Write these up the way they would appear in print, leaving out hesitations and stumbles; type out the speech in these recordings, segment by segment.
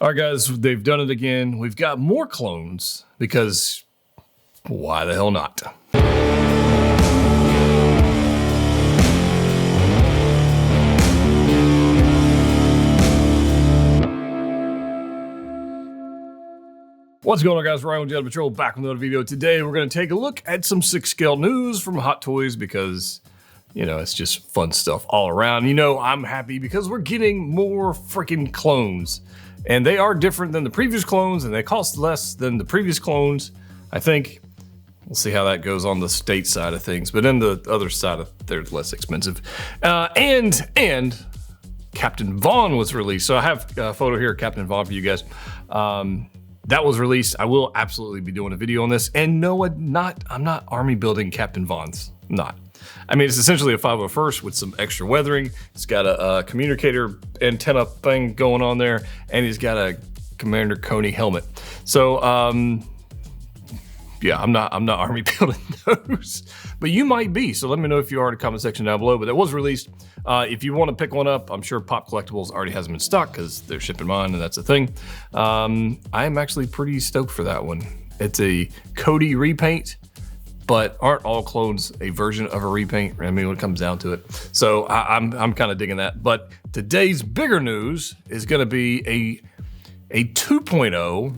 All right, guys, they've done it again. We've got more clones because why the hell not? What's going on, guys? Ryan with Jedha Patrol back with another video. Today, we're going to take a look at some 6-scale news from Hot Toys because, you know, it's just fun stuff all around. You know, I'm happy because we're getting more freaking clones. And they are different than the previous clones, and they cost less than the previous clones. I think we'll see how that goes on the state side of things. But then the other side, they're less expensive. And Captain Vaughn was released. So I have a photo here of Captain Vaughn for you guys. That was released. I will absolutely be doing a video on this. And no, I'm not army building Captain Vaughn's. I'm not. I mean, it's essentially a 501st with some extra weathering. It's got a communicator antenna thing going on there, and he's got a Commander Coney helmet. So, yeah, I'm not army building those, but you might be. So let me know if you are in the comment section down below. But that was released. If you want to pick one up, I'm sure Pop Collectibles already has them in stock because they're shipping mine, and that's a thing. I am actually pretty stoked for that one. It's a Cody repaint. But aren't all clones a version of a repaint? I mean, when it comes down to it. So I'm kind of digging that. But today's bigger news is going to be a 2.0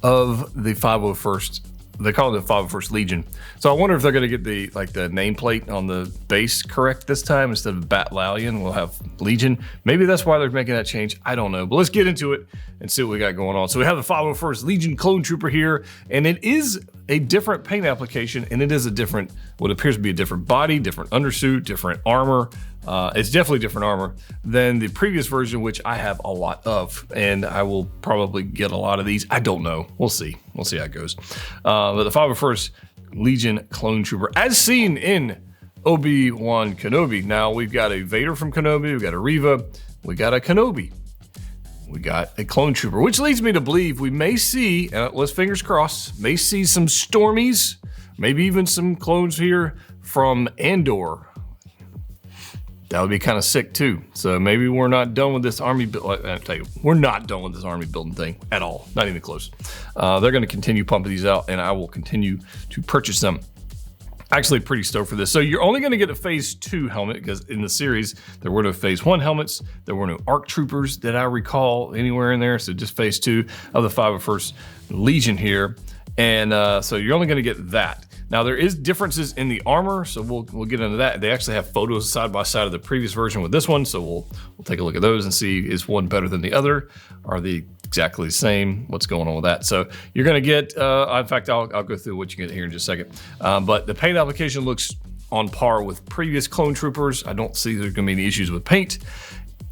of the 501st. They call it the 501st Legion. So I wonder if they're going to get the nameplate on the base correct this time. Instead of Battalion, we'll have Legion. Maybe that's why they're making that change. I don't know. But let's get into it and see what we got going on. So we have the 501st Legion Clone Trooper here, and it is a different paint application, and it is a different, what appears to be a different body, different undersuit, different armor. It's definitely different armor than the previous version, which I have a lot of, and I will probably get a lot of these. I don't know. We'll see. We'll see how it goes. But the 501st Legion Clone Trooper, as seen in Obi-Wan Kenobi. Now we've got a Vader from Kenobi, we've got a Reva, we got a Kenobi, we got a Clone Trooper, which leads me to believe we may see, let's fingers crossed, may see some Stormies, maybe even some clones here from Andor. That would be kind of sick too. So maybe we're not done with this army build. I tell you, we're not done with this army building thing at all. Not even close. They're going to continue pumping these out, and I will continue to purchase them. Actually, pretty stoked for this. So you're only going to get a Phase 2 helmet because in the series there were no Phase 1 helmets. There were no ARC Troopers that I recall anywhere in there. So just Phase 2 of the 501st Legion here, and so you're only going to get that. Now there is differences in the armor, so we'll get into that. They actually have photos side by side of the previous version with this one, so we'll take a look at those and see, is one better than the other? Are they exactly the same? What's going on with that? So you're gonna get, in fact, I'll go through what you get here in just a second. But the paint application looks on par with previous Clone Troopers. I don't see there's gonna be any issues with paint.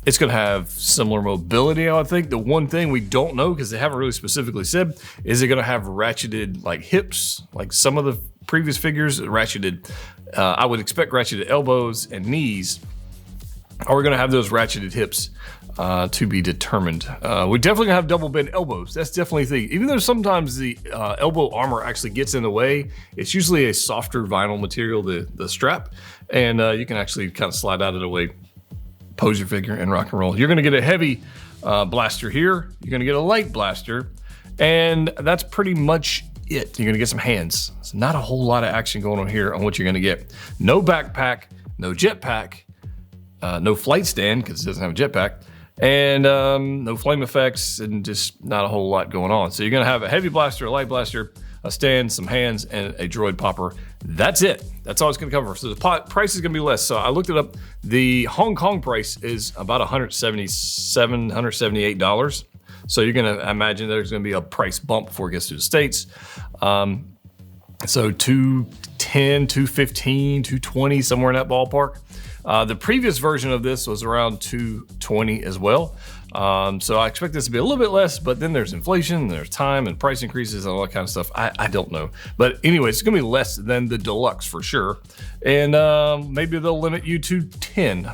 It's going to have similar mobility, I would think. The one thing we don't know, because they haven't really specifically said, is it going to have ratcheted like hips, like some of the previous figures ratcheted. I would expect ratcheted elbows and knees. Are we going to have those ratcheted hips to be determined? We definitely gonna have double bend elbows. That's definitely the thing. Even though sometimes the elbow armor actually gets in the way, it's usually a softer vinyl material, the strap, and you can actually kind of slide out of the way, pose your figure, and rock and roll. You're gonna get a heavy blaster here. You're gonna get a light blaster, and that's pretty much it. You're gonna get some hands. It's not a whole lot of action going on here on what you're gonna get. No backpack, no jetpack, no flight stand because it doesn't have a jetpack, and no flame effects, and just not a whole lot going on. So you're gonna have a heavy blaster, a light blaster, a stand, some hands, and a droid popper. That's it. That's all it's gonna cover. So the price is gonna be less. So I looked it up. The Hong Kong price is about $177, $178. So you're gonna imagine there's gonna be a price bump before it gets to the States. So $210, $215, $220, somewhere in that ballpark. The previous version of this was around $220 as well. So I expect this to be a little bit less, but then there's inflation, there's time and price increases and all that kind of stuff. I don't know. But anyway, it's gonna be less than the deluxe for sure. And maybe they'll limit you to 10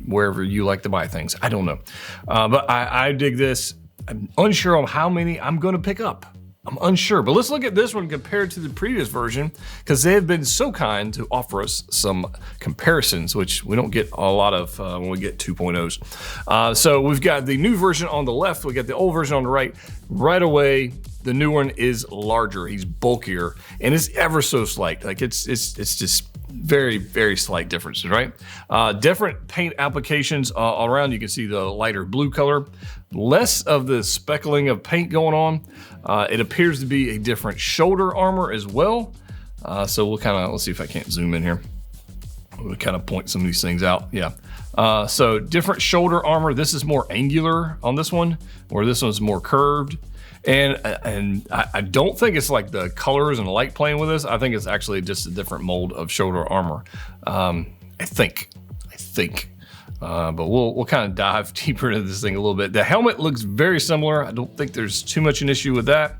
wherever you like to buy things. I don't know. But I dig this. I'm unsure on how many I'm gonna pick up. I'm unsure, but let's look at this one compared to the previous version because they have been so kind to offer us some comparisons, which we don't get a lot of when we get 2.0s. So we've got the new version on the left, we got the old version on the right. Right away, the new one is larger, he's bulkier, and it's ever so slight. Like it's just very, very slight differences, right? Different paint applications all around. You can see the lighter blue color, less of the speckling of paint going on. It appears to be a different shoulder armor as well. So we'll kind of, let's see if I can't zoom in here. We'll kind of point some of these things out. Yeah. So different shoulder armor. This is more angular on this one, where this one's more curved. And I don't think it's like the colors and the light playing with this. I think it's actually just a different mold of shoulder armor. I think. But we'll kind of dive deeper into this thing a little bit. The helmet looks very similar. I don't think there's too much an issue with that.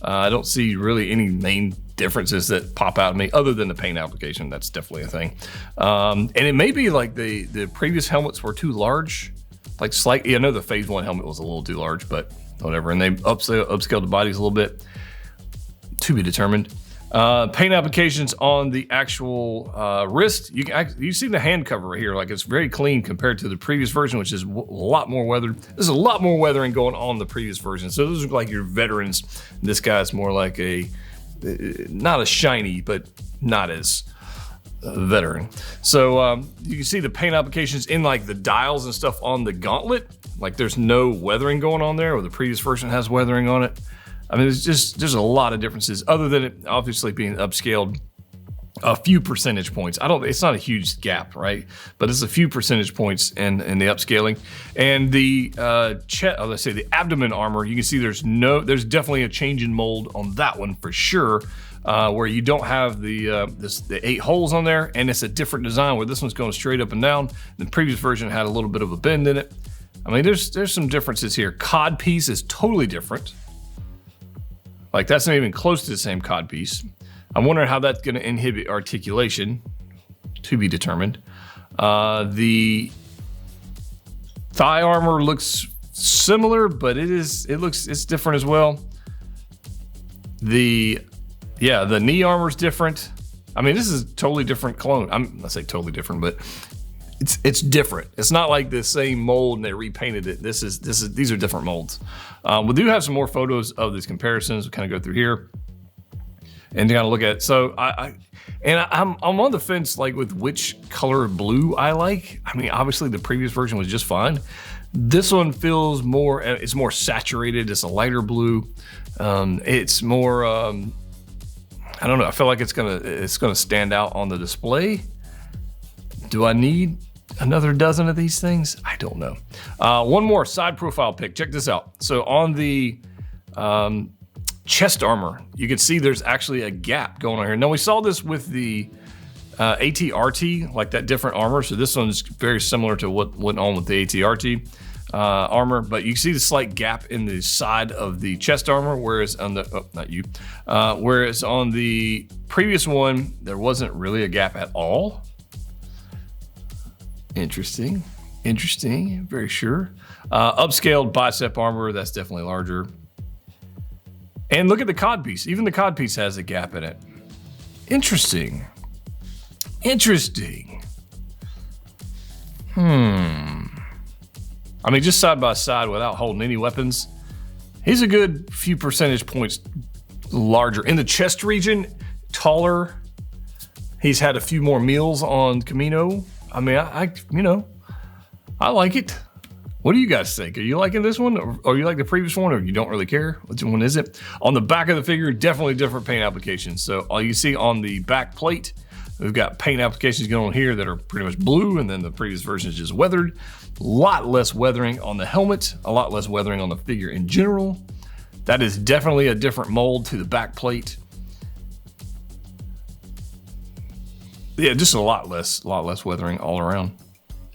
I don't see really any main differences that pop out at me other than the paint application. That's definitely a thing. And it may be like the previous helmets were too large. Like slightly, I know the Phase 1 helmet was a little too large, but whatever. And they upscaled the bodies a little bit, to be determined. Paint applications on the actual wrist. You see the hand cover right here, like it's very clean compared to the previous version, which is a lot more weathered. There's a lot more weathering going on in the previous version. So those are like your veterans. This guy's more like not as shiny, but not as veteran. So you can see the paint applications in like the dials and stuff on the gauntlet. Like there's no weathering going on there, or the previous version has weathering on it. I mean, there's a lot of differences other than it obviously being upscaled a few percentage points. It's not a huge gap, right? But it's a few percentage points in the upscaling. And the let's say the abdomen armor, you can see there's definitely a change in mold on that one for sure, where you don't have the 8 holes on there, and it's a different design where this one's going straight up and down. The previous version had a little bit of a bend in it. I mean, there's some differences here. Cod piece is totally different. Like that's not even close to the same cod piece. I'm wondering how that's going to inhibit articulation, to be determined. The thigh armor looks similar, but it's different as well. The knee armor is different. I mean, this is a totally different clone. I say totally different, but it's different. It's not like the same mold and they repainted it. These are different molds. We do have some more photos of these comparisons. We'll kind of go through here and kind of look at it. So I'm on the fence like with which color of blue I like. I mean, obviously the previous version was just fine. This one feels it's more saturated. It's a lighter blue. It's more, I don't know. I feel like it's gonna stand out on the display. Do I need another dozen of these things? I don't know. One more side profile pic. Check this out. So on the chest armor, you can see there's actually a gap going on here. Now we saw this with the AT-RT, like that different armor. So this one's very similar to what went on with the AT-RT armor, but you see the slight gap in the side of the chest armor, whereas on whereas on the previous one, there wasn't really a gap at all. Interesting, very sure. Upscaled bicep armor, that's definitely larger. And look at the cod piece. Even the cod piece has a gap in it. Interesting. I mean, just side by side without holding any weapons, he's a good few percentage points larger. In the chest region, taller. He's had a few more meals on Camino. I mean, I like it. What do you guys think? Are you liking this one, or you like the previous one, or you don't really care? Which one is it? On the back of the figure, definitely different paint applications. So all you see on the back plate, we've got paint applications going on here that are pretty much blue, and then the previous version is just weathered. A lot less weathering on the helmet, a lot less weathering on the figure in general. That is definitely a different mold to the back plate. Yeah, just a lot less weathering all around.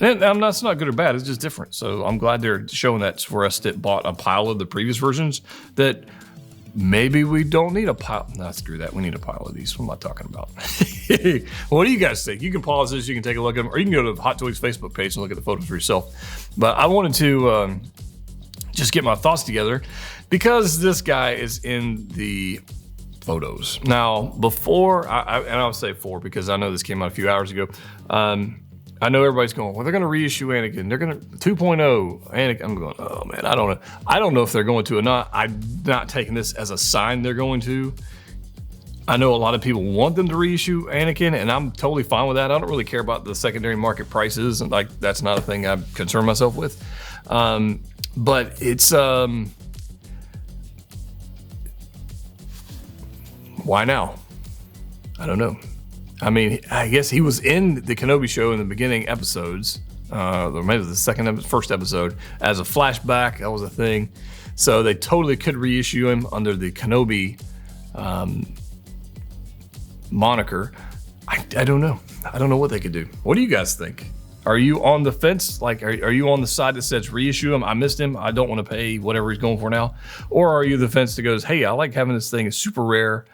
And that's not good or bad, it's just different. So I'm glad they're showing that for us that bought a pile of the previous versions, that maybe we don't need a pile. No, screw that, we need a pile of these. What am I talking about? What do you guys think? You can pause this, you can take a look at them, or you can go to Hot Toys Facebook page and look at the photos for yourself. But I wanted to just get my thoughts together because this guy is in the photos. Now, before, and I'll say 4 because I know this came out a few hours ago. I know everybody's going, well, they're going to reissue Anakin. They're going to 2.0 Anakin. I'm going, oh man, I don't know. I don't know if they're going to or not. I'm not taking this as a sign they're going to. I know a lot of people want them to reissue Anakin, and I'm totally fine with that. I don't really care about the secondary market prices, and like that's not a thing I concern myself with. But it's why now? I don't know. I mean, I guess he was in the Kenobi show in the beginning episodes, or maybe the first episode as a flashback. That was a thing. So they totally could reissue him under the Kenobi moniker. I don't know. I don't know what they could do. What do you guys think? Are you on the fence? Like, are you on the side that says reissue him? I missed him. I don't want to pay whatever he's going for now. Or are you the fence that goes, hey, I like having this thing. It's super rare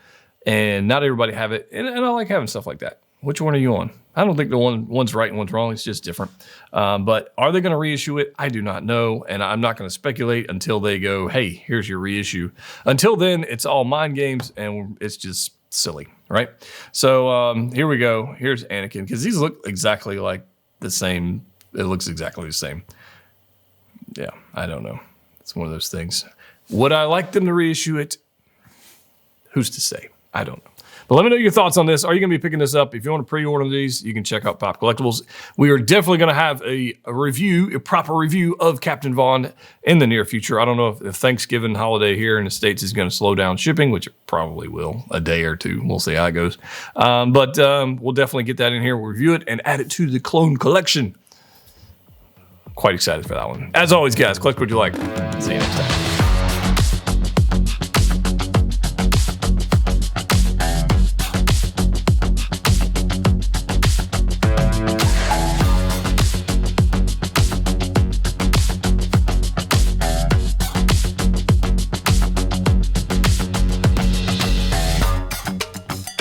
and not everybody have it. And I like having stuff like that. Which one are you on? I don't think the one's right and one's wrong. It's just different. But are they going to reissue it? I do not know. And I'm not going to speculate until they go, hey, here's your reissue. Until then, it's all mind games and it's just silly, right? So here we go. Here's Anakin because these look exactly like the same. It looks exactly the same. Yeah, I don't know. It's one of those things. Would I like them to reissue it? Who's to say? I don't know. But let me know your thoughts on this. Are you going to be picking this up? If you want to pre-order these, you can check out Pop Collectibles. We are definitely going to have a proper review of Captain Vaughn in the near future. I don't know if Thanksgiving holiday here in the States is going to slow down shipping, which it probably will, a day or two. We'll see how it goes. But we'll definitely get that in here. We'll review it and add it to the clone collection. Quite excited for that one. As always, guys, collect what you like. See you next time.